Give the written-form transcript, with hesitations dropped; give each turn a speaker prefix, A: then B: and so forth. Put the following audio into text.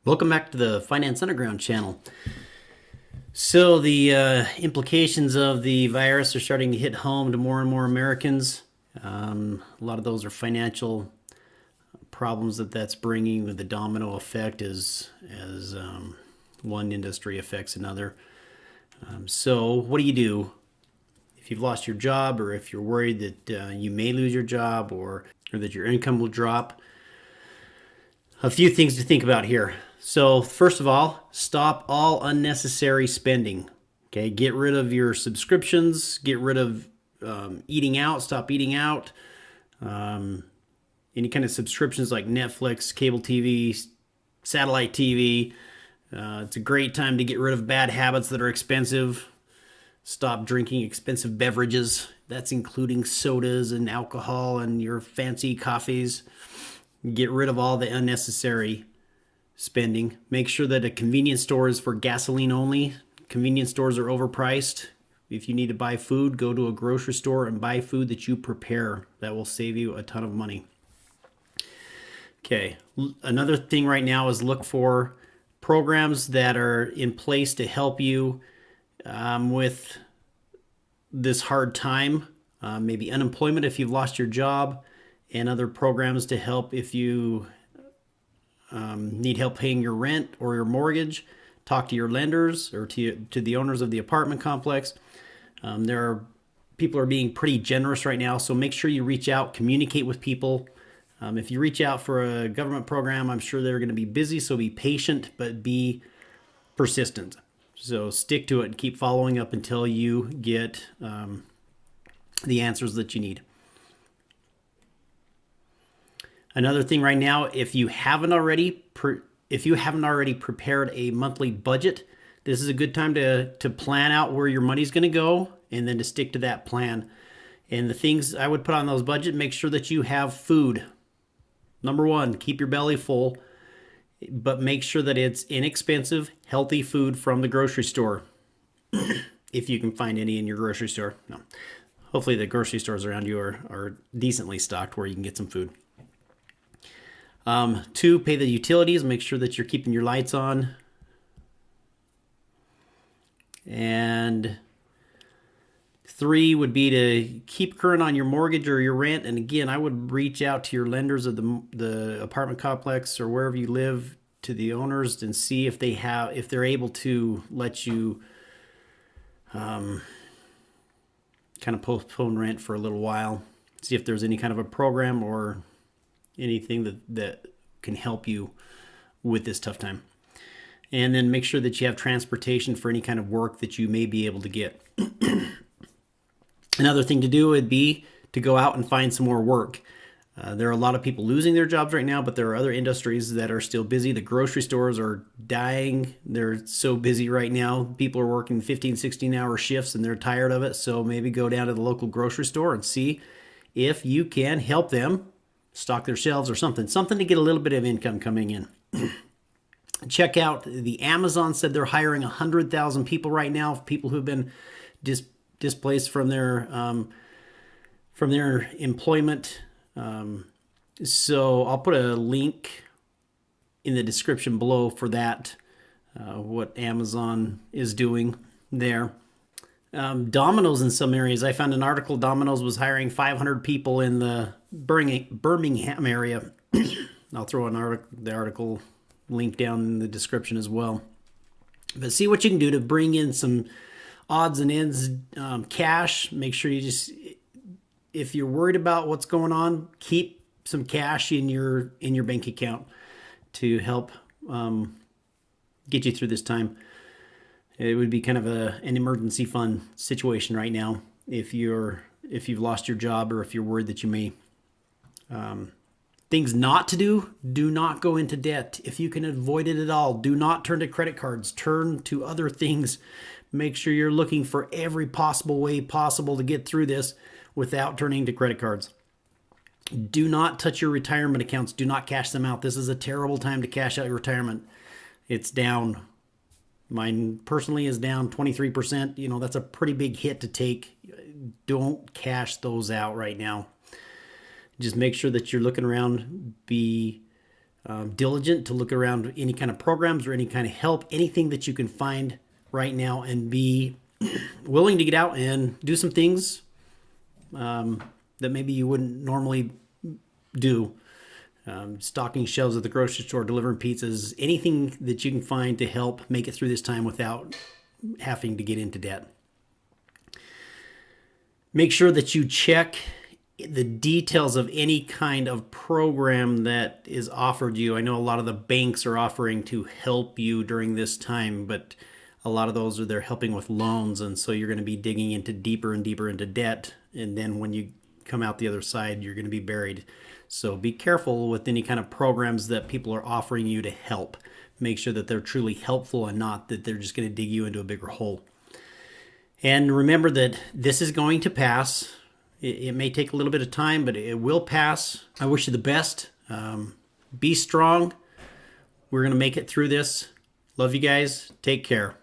A: Welcome back to the Finance Underground channel. So the implications of the virus are starting to hit home to more and more Americans. A lot of those are financial problems that's bringing with the domino effect as one industry affects another. So what do you do if you've lost your job, or if you're worried that you may lose your job, or that your income will drop? A few things to think about here. So, first of all, stop all unnecessary spending. Okay, get rid of your subscriptions, get rid of eating out, stop eating out. Um, any kind of subscriptions like Netflix, cable TV, satellite TV. It's a great time to get rid of bad habits that are expensive. Stop drinking expensive beverages. That's including sodas and alcohol and your fancy coffees. Get rid of all the unnecessary spending. Make sure that a convenience store is for gasoline only. Convenience stores are overpriced. If you need to buy food, go to a grocery store and buy food that you prepare. That will save you a ton of money. Okay, another thing right now is look for programs that are in place to help you with this hard time. Maybe unemployment if you've lost your job, and other programs to help if you need help paying your rent or your mortgage. Talk to your lenders or to the owners of the apartment complex. People are being pretty generous right now, so make sure you reach out, communicate with people. If you reach out for a government program, I'm sure they're going to be busy, so be patient, but be persistent. So stick to it and keep following up until you get the answers that you need. Another thing right now, if you haven't already prepared a monthly budget, this is a good time to plan out where your money's going to go and then to stick to that plan. And the things I would put on those budget, make sure that you have food. Number one, keep your belly full, but make sure that it's inexpensive, healthy food from the grocery store. If you can find any in your grocery store. No. Hopefully the grocery stores around you are decently stocked where you can get some food. Two, pay the utilities. Make sure that you're keeping your lights on. And three would be to keep current on your mortgage or your rent. And again, I would reach out to your lenders of the apartment complex or wherever you live, to the owners, and see if they're able to let you kind of postpone rent for a little while. See if there's any kind of a program or anything that can help you with this tough time. And then make sure that you have transportation for any kind of work that you may be able to get. Another thing to do would be to go out and find some more work. There are a lot of people losing their jobs right now, but there are other industries that are still busy. The grocery stores are dying. They're so busy right now. People are working 15, 16-hour shifts and they're tired of it. So maybe go down to the local grocery store and see if you can help them stock their shelves or something to get a little bit of income coming in. Check out the Amazon said they're hiring 100,000 people right now, people who've been displaced from their employment. So I'll put a link in the description below for that, what Amazon is doing there. Domino's in some areas. I found an article. Domino's was hiring 500 people in the Birmingham area. I'll throw the article link down in the description as well. But see what you can do to bring in some odds and ends cash. Make sure you if you're worried about what's going on, keep some cash in your bank account to help get you through this time. It would be kind of an emergency fund situation right now if you've lost your job, or if you're worried that you may. Things not to do: do not go into debt. If you can avoid it at all, do not turn to credit cards. Turn to other things. Make sure you're looking for every possible way possible to get through this without turning to credit cards. Do not touch your retirement accounts. Do not cash them out. This is a terrible time to cash out your retirement. It's down. Mine personally is down 23%. That's a pretty big hit to take. Don't cash those out right now. Just make sure that you're looking around. Be diligent to look around any kind of programs or any kind of help, anything that you can find right now, and be willing to get out and do some things that maybe you wouldn't normally do. Stocking shelves at the grocery store, delivering pizzas, anything that you can find to help make it through this time without having to get into debt. Make sure that you check the details of any kind of program that is offered you. I know a lot of the banks are offering to help you during this time, but a lot of those they're helping with loans, and so you're going to be digging into deeper and deeper into debt, and then when you come out the other side, you're going to be buried. So be careful with any kind of programs that people are offering you to help. Make sure that they're truly helpful and not that they're just going to dig you into a bigger hole. And remember that this is going to pass. It may take a little bit of time, but it will pass. I wish you the best. Be strong. We're going to make it through this. Love you guys. Take care.